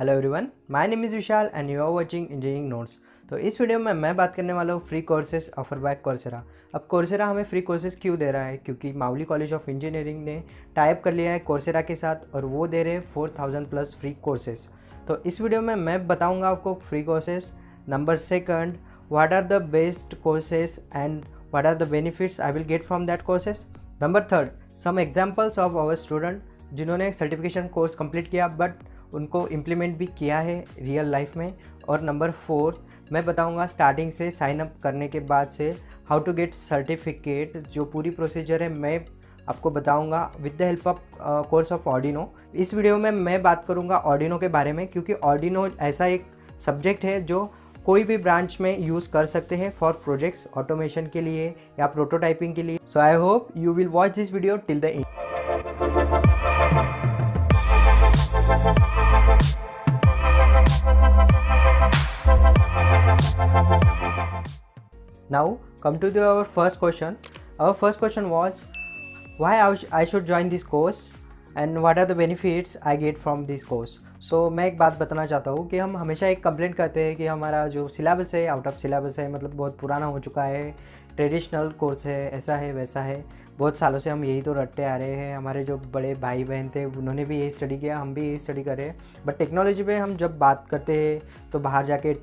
Hello everyone, my name is Vishal and you are watching engineering notes. तो इस video में मैं बात करने वाला हूँ free courses offer by Coursera. अब कोर्सेरा हमें फ्री कोर्सेज क्यों दे रहा है? क्योंकि मावली कॉलेज ऑफ इंजीनियरिंग ने टाइप कर लिया है कोर्सेरा के साथ और वो दे रहे हैं 4000 प्लस फ्री कोर्सेज। तो इस वीडियो में मैं बताऊँगा आपको free courses. Number second, what are the best courses and what are the benefits I will get from that courses. Number third, some examples of our student जिन्होंने certification course complete किया but उनको implement भी किया है real life में। और number four, मैं बताऊंगा स्टार्टिंग से साइन अप करने के बाद से हाउ टू गेट सर्टिफिकेट, जो पूरी प्रोसीजर है मैं आपको बताऊंगा with the help of course of Arduino. इस वीडियो में मैं बात करूंगा ऑर्डिनो के बारे में, क्योंकि ऑर्डिनो ऐसा एक सब्जेक्ट है जो कोई भी ब्रांच में यूज़ कर सकते हैं फॉर प्रोजेक्ट्स ऑटोमेशन के लिए या प्रोटोटाइपिंग के लिए। So I hope you will watch this video till the end. Now come to our first question. Our first question was why I should join this course and what are the benefits I get from this course. So मैं एक बात बताना चाहता हूँ कि हम हमेशा एक कंप्लेंट करते हैं कि हमारा जो सिलेबस है आउट ऑफ सिलेबस है, मतलब बहुत पुराना हो चुका है, ट्रेडिशनल कोर्स है, ऐसा है वैसा है, बहुत सालों से हम यही तो रटते आ रहे हैं। हमारे जो बड़े भाई बहन थे उन्होंने भी यही स्टडी किया, हम भी यही स्टडी कर रहे हैं। बट टेक्नोलॉजी पे हम जब बात करते हैं तो बाहर जाके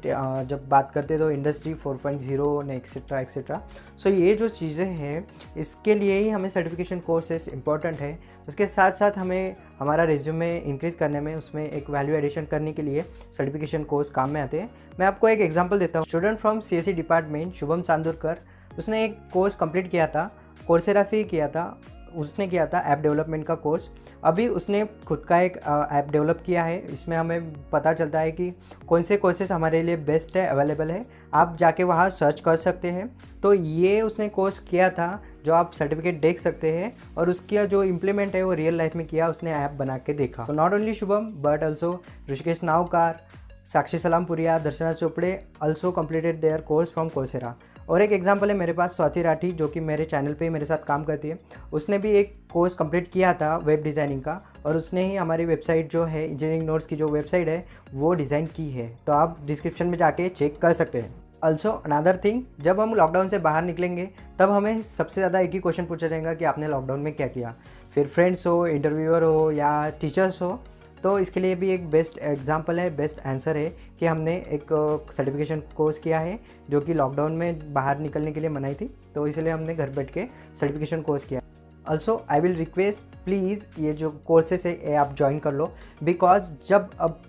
जब बात करते हैं तो इंडस्ट्री 4.0 ने एक्सेट्रा एक्सेट्रा। सो ये जो चीज़ें हैं इसके लिए ही हमें सर्टिफिकेशन कोर्सेस इंपॉर्टेंट है। उसके साथ साथ हमें हमारा रिज्यूमे इंक्रीज़ करने में, उसमें एक वैल्यू एडिशन करने के लिए सर्टिफिकेशन कोर्स काम में आते हैं। मैं आपको एक एग्जांपल देता हूँ। Student from CSE department Shubham Chandurkar, उसने एक कोर्स कंप्लीट किया था, कोर्सेरा से ही किया था। उसने किया था ऐप डेवलपमेंट का कोर्स। अभी उसने खुद का एक ऐप डेवलप किया है। इसमें हमें पता चलता है कि कौन से कोर्सेस हमारे लिए बेस्ट है, अवेलेबल है, आप जाके वहाँ सर्च कर सकते हैं। तो ये उसने कोर्स किया था जो आप सर्टिफिकेट देख सकते हैं, और उसका जो इम्प्लीमेंट है वो रियल लाइफ में किया, उसने ऐप बना के देखा। So not only Shubham but also Rishikesh Navkar, Sakshi Salampuria, Darshana Chopde also completed their course from Coursera. और एक एग्जांपल है मेरे पास स्वाति राठी, जो कि मेरे चैनल पे मेरे साथ काम करती है। उसने भी एक कोर्स कंप्लीट किया था वेब डिज़ाइनिंग का, और उसने ही हमारी वेबसाइट जो है इंजीनियरिंग नोट्स की जो वेबसाइट है वो डिज़ाइन की है। तो आप डिस्क्रिप्शन में जाके चेक कर सकते हैं। ऑल्सो अनदर थिंग, जब हम लॉकडाउन से बाहर निकलेंगे तब हमें सबसे ज़्यादा एक ही क्वेश्चन पूछा जाएगा कि आपने लॉकडाउन में क्या किया। फिर फ्रेंड्स हो, इंटरव्यूअर हो या टीचर्स हो, तो इसके लिए भी एक बेस्ट एग्जांपल है, बेस्ट आंसर है कि हमने एक सर्टिफिकेशन कोर्स किया है जो कि लॉकडाउन में बाहर निकलने के लिए मनाई थी, तो इसलिए हमने घर बैठ के सर्टिफिकेशन कोर्स किया। Also I will request please ये जो कोर्सेस है ये आप ज्वाइन कर लो, बिकॉज जब अब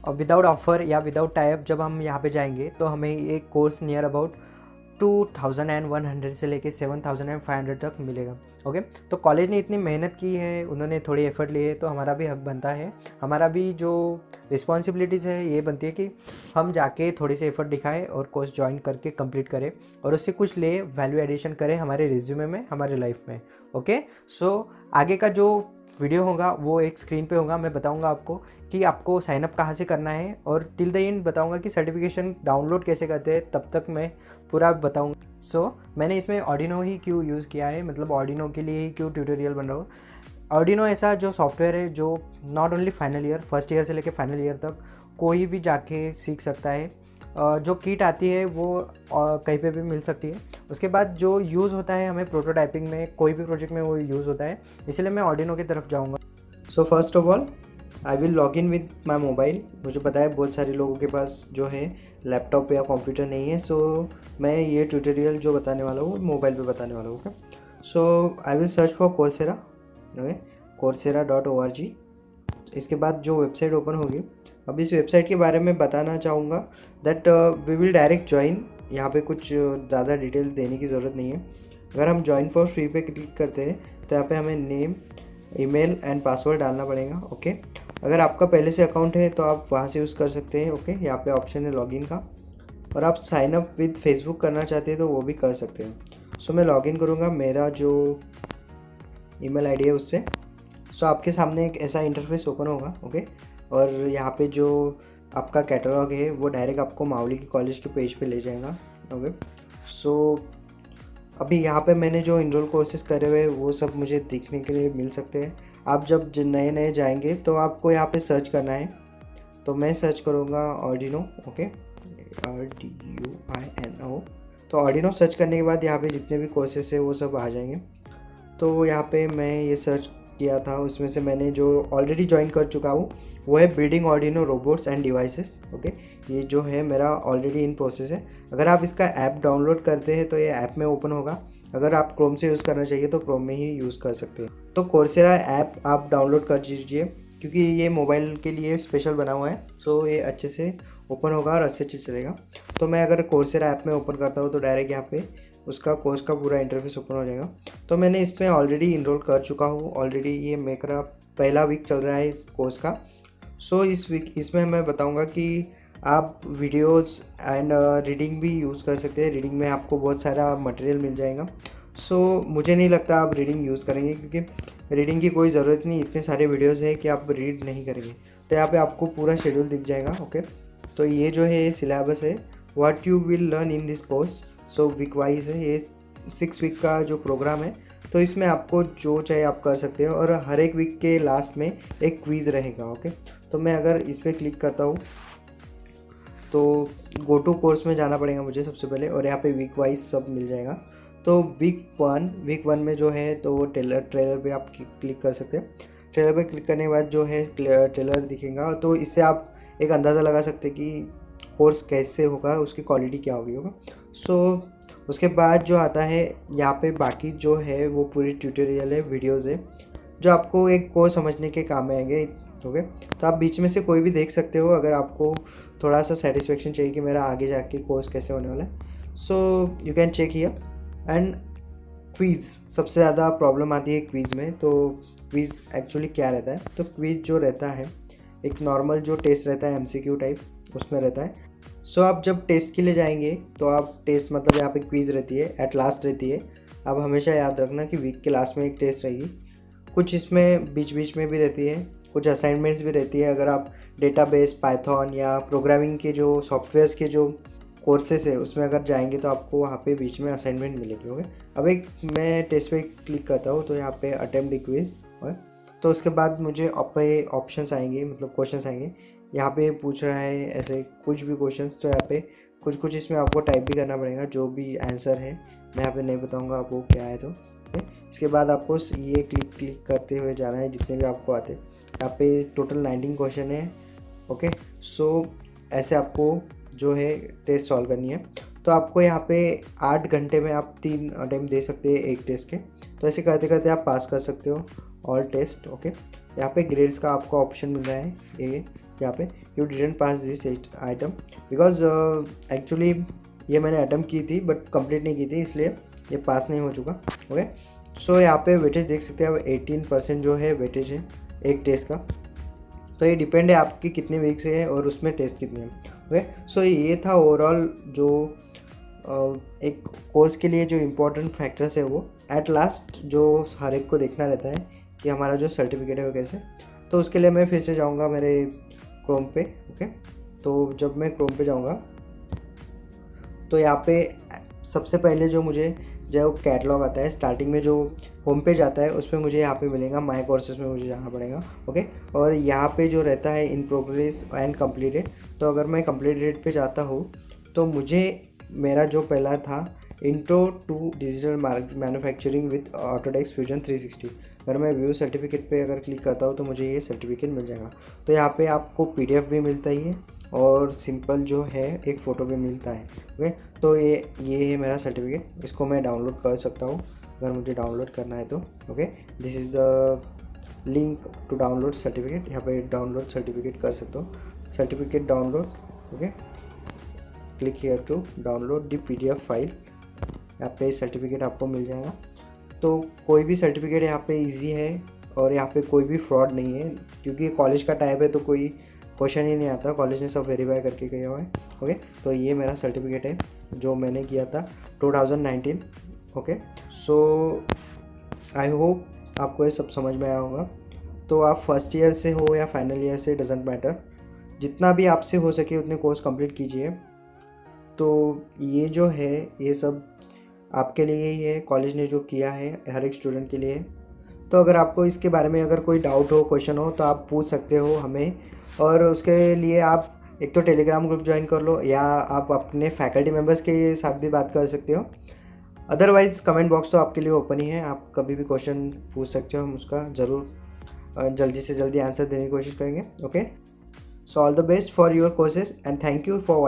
विदाउट ऑफर या विदाउट टाइप जब हम यहाँ पे जाएंगे तो हमें एक कोर्स नियर अबाउट 2100 से लेके 7500 तक मिलेगा। ओके, तो कॉलेज ने इतनी मेहनत की है, उन्होंने थोड़ी एफर्ट लिए है, तो हमारा भी हक बनता है, हमारा भी जो रिस्पॉन्सिबिलिटीज़ है ये बनती है कि हम जाके थोड़ी सी एफर्ट दिखाएं और कोर्स ज्वाइन करके कंप्लीट करें और उससे कुछ ले वैल्यू एडिशन करें हमारे रिज्यूमे में, हमारे लाइफ में। ओके, सो आगे का जो वीडियो होगा वो एक स्क्रीन पे होगा। मैं बताऊंगा आपको कि आपको साइनअप कहाँ से करना है, और टिल द एंड बताऊंगा कि सर्टिफिकेशन डाउनलोड कैसे करते हैं, तब तक मैं पूरा बताऊंगा। सो मैंने इसमें ऑर्डिनो ही क्यों यूज़ किया है, मतलब ऑर्डिनो के लिए ही क्यों ट्यूटोरियल बन रहा हूँ। ऑर्डिनो ऐसा जो सॉफ्टवेयर है जो not only final year, first year से लेकर फाइनल ईयर तक कोई भी जाके सीख सकता है। जो किट आती है वो कहीं पे भी मिल सकती है। उसके बाद जो यूज़ होता है हमें प्रोटोटाइपिंग में, कोई भी प्रोजेक्ट में वो यूज़ होता है, इसलिए मैं ऑर्डिनो की तरफ जाऊंगा। So first of all I will log in with my mobile. मुझे पता है बहुत सारे लोगों के पास जो है लैपटॉप या कंप्यूटर नहीं है, सो मैं ये ट्यूटोरियल जो बताने वाला हूँ मोबाइल पे बताने वाला हूँ। Okay, so I will search for Coursera, okay, coursera.org। इसके बाद जो वेबसाइट ओपन होगी, अब इस वेबसाइट के बारे में बताना चाहूँगा that we will direct join. यहाँ पे कुछ ज़्यादा डिटेल देने की ज़रूरत नहीं है। अगर हम ज्वाइन फॉर फ्री पे क्लिक करते हैं तो यहाँ पे हमें नेम, ईमेल एंड पासवर्ड डालना पड़ेगा। ओके, अगर आपका पहले से अकाउंट है तो आप वहाँ से यूज़ कर सकते हैं। ओके, यहाँ पे ऑप्शन है लॉगिन का, और आप साइन अप विद फेसबुक करना चाहते हैं तो वो भी कर सकते हैं। सो मैं लॉगिन करूँगा मेरा जो ईमेल आईडी है उससे। सो आपके सामने एक ऐसा इंटरफेस ओपन होगा। ओके, और यहाँ पे जो आपका कैटलॉग है वो डायरेक्ट आपको मावली की कॉलेज के पेज पे ले जाएगा। ओके, सो अभी यहाँ पे मैंने जो इनरोल कोर्सेज करे हुए वो सब मुझे देखने के लिए मिल सकते हैं। आप जब नए नए जाएंगे तो आपको यहाँ पे सर्च करना है तो मैं सर्च करूँगा आर्डिनो, ओके, ARDUINO। तो आर्डिनो सर्च करने के बाद यहाँ पे जितने भी कोर्सेस है वो सब आ जाएंगे। तो यहाँ पे मैं ये सर्च किया था, उसमें से मैंने जो ऑलरेडी ज्वाइन कर चुका हूँ वो है building Arduino robots end devices, okay. ये जो है मेरा ऑलरेडी इन प्रोसेस है। अगर आप इसका ऐप डाउनलोड करते हैं तो ये ऐप में ओपन होगा। अगर आप क्रोम से यूज़ करना चाहिए तो क्रोम में ही यूज़ कर सकते हैं। तो कोर्सेरा ऐप आप डाउनलोड कर दीजिए, क्योंकि ये मोबाइल के लिए स्पेशल बना हुआ है। सो ये अच्छे से ओपन होगा और अच्छे से चलेगा। तो मैं अगर कोर्सेरा ऐप में ओपन करता हूँ तो डायरेक्ट यहाँ पे उसका कोर्स का पूरा इंटरफेस ओपन हो जाएगा। तो मैंने इसमें ऑलरेडी इनरोल कर चुका हूँ। ऑलरेडी ये मेरा पहला वीक चल रहा है इस कोर्स का। सो इस वीक इसमें मैं बताऊँगा कि आप वीडियोस एंड रीडिंग भी यूज़ कर सकते हैं। रीडिंग में आपको बहुत सारा मटेरियल मिल जाएगा। सो मुझे नहीं लगता आप रीडिंग यूज़ करेंगे, क्योंकि रीडिंग की कोई ज़रूरत नहीं, इतने सारे वीडियोस है कि आप रीड नहीं करेंगे। तो यहाँ पे आपको पूरा शेड्यूल दिख जाएगा, ओके। तो ये जो है सिलेबस है, what you will learn in this course. So weak wise है ये, 6 वीक का जो प्रोग्राम है। तो इसमें आपको जो चाहे आप कर सकते हो, और हर एक वीक के लास्ट में एक क्विज़ रहेगा, ओके। तो मैं अगर इस पर क्लिक करता हूँ तो गो टू कोर्स में जाना पड़ेगा मुझे सबसे पहले, और यहाँ पे वीक वाइज सब मिल जाएगा। तो वीक वन में जो है तो ट्रेलर पे आप क्लिक कर सकते हैं। ट्रेलर पे क्लिक करने के बाद जो है ट्रेलर दिखेगा, तो इससे आप एक अंदाज़ा लगा सकते हैं कि कोर्स कैसे होगा, उसकी क्वालिटी क्या होगा। सो उसके बाद जो आता है यहाँ पे बाकी जो है वो पूरी ट्यूटोरियल है, वीडियोज़ है, जो आपको एक कोर्स समझने के काम में आएंगे, ओके। तो आप बीच में से कोई भी देख सकते हो अगर आपको थोड़ा सा सेटिस्फेक्शन चाहिए कि मेरा आगे जाके कोर्स कैसे होने वाला है। So you can check here. And quiz, सबसे ज़्यादा प्रॉब्लम आती है क्विज़ में। तो क्विज़ एक्चुअली क्या रहता है, तो क्विज़ जो रहता है एक नॉर्मल जो टेस्ट रहता है MCQ टाइप, उसमें रहता है। सो आप जब टेस्ट के लिए जाएंगे तो आप टेस्ट मतलब यहाँ पे क्विज़ रहती है, एट लास्ट रहती है। आप हमेशा याद रखना कि वीक के लास्ट में एक टेस्ट रहेगी। कुछ इसमें बीच बीच में भी रहती है, कुछ असाइनमेंट्स भी रहती है। अगर आप डेटाबेस, पाइथन या प्रोग्रामिंग के जो सॉफ्टवेयर्स के जो कोर्सेस है उसमें अगर जाएंगे तो आपको वहाँ पे बीच में असाइनमेंट मिलेगी, ओके। अब एक मैं टेस्ट पे क्लिक करता हूँ तो यहाँ पे अटेम्प्ट द क्विज़, तो उसके बाद मुझे ऑप्शंस आएंगे, मतलब क्वेश्चंस आएंगे। यहाँ पे पूछ रहा है ऐसे कुछ भी क्वेश्चंस, तो यहाँ पे कुछ इसमें आपको टाइप भी करना पड़ेगा जो भी आंसर है। मैं यहाँ पे नहीं बताऊँगा आपको क्या है। तो इसके बाद आपको ये क्लिक करते हुए जाना है जितने भी आपको आते हैं। यहाँ पे टोटल 19 क्वेश्चन है, ओके। सो ऐसे आपको जो है टेस्ट सॉल्व करनी है। तो आपको यहाँ पे 8 घंटे में आप 3 अटेम्प्ट दे सकते हैं एक टेस्ट के। तो ऐसे करते करते आप पास कर सकते हो ऑल टेस्ट, ओके। यहाँ पे ग्रेड्स का आपको ऑप्शन मिल रहा है, ये यहाँ पे you didn't pass this item because actually ये मैंने अटेम्प्ट की थी बट कंप्लीट नहीं की थी, इसलिए ये पास नहीं हो चुका, ओके। सो यहाँ पे वेटेज देख सकते हैं आप, 18% जो है वेटेज है एक टेस्ट का। तो ये डिपेंड है आपकी कितने वीक से है और उसमें टेस्ट कितने हैं, ओके। सो ये था ओवरऑल जो एक कोर्स के लिए जो इम्पोर्टेंट फैक्टर्स है वो। एट लास्ट जो हर एक को देखना रहता है कि हमारा जो सर्टिफिकेट है वो कैसे। तो उसके लिए मैं फिर से जाऊंगा मेरे क्रोम पे, ओके। तो जब मैं क्रोम पे जाऊंगा तो यहाँ पे सबसे पहले जो मुझे जो कैटलॉग आता है, स्टार्टिंग में जो होम पेज आता है उस पर मुझे यहाँ पे मिलेगा, माय कोर्सेज में मुझे जाना पड़ेगा, ओके। और यहाँ पे जो रहता है इन प्रोग्रेस एंड कंप्लीटेड। तो अगर मैं कंप्लीटेड पे जाता हूँ तो मुझे मेरा जो पहला था intro to digital manufacturing with Autodesk Fusion 360। अगर मैं व्यू सर्टिफिकेट पे अगर क्लिक करता हूँ तो मुझे ये सर्टिफिकेट मिल जाएगा। तो यहाँ पे आपको PDF भी मिलता ही है और सिंपल जो है एक फ़ोटो भी मिलता है, ओके। तो ये है मेरा सर्टिफिकेट, इसको मैं डाउनलोड कर सकता हूँ अगर मुझे डाउनलोड करना है तो, okay. This is the link to download certificate. यहाँ पे डाउनलोड सर्टिफिकेट कर सकते हो, certificate download, okay. Click here to download the PDF file. यहाँ पे सर्टिफिकेट आपको मिल जाएगा। तो कोई भी सर्टिफिकेट यहाँ पे इजी है और यहाँ पे कोई भी फ्रॉड नहीं है, क्योंकि कॉलेज का टाइप है तो कोई क्वेश्चन ही नहीं आता, कॉलेज ने सब वेरीफाई करके गया हुआ है, ओके। तो ये मेरा सर्टिफिकेट है जो मैंने किया था 2019, ओके। सो आई होप आपको ये सब समझ में आया होगा। तो आप फर्स्ट ईयर से हो या फाइनल ईयर से, डजेंट मैटर, जितना भी आपसे हो सके उतने कोर्स कंप्लीट कीजिए। तो ये जो है ये सब आपके लिए ही है, कॉलेज ने जो किया है हर एक स्टूडेंट के लिए। तो अगर आपको इसके बारे में अगर कोई डाउट हो, क्वेश्चन हो तो आप पूछ सकते हो हमें और उसके लिए आप एक तो टेलीग्राम ग्रुप ज्वाइन कर लो, या आप अपने फैकल्टी मेम्बर्स के साथ भी बात कर सकते हो। अदरवाइज़ कमेंट बॉक्स तो आपके लिए ओपन ही है, आप कभी भी क्वेश्चन पूछ सकते हो, हम उसका ज़रूर जल्दी से जल्दी आंसर देने की कोशिश करेंगे। Okay, so all the best for your courses and thank you for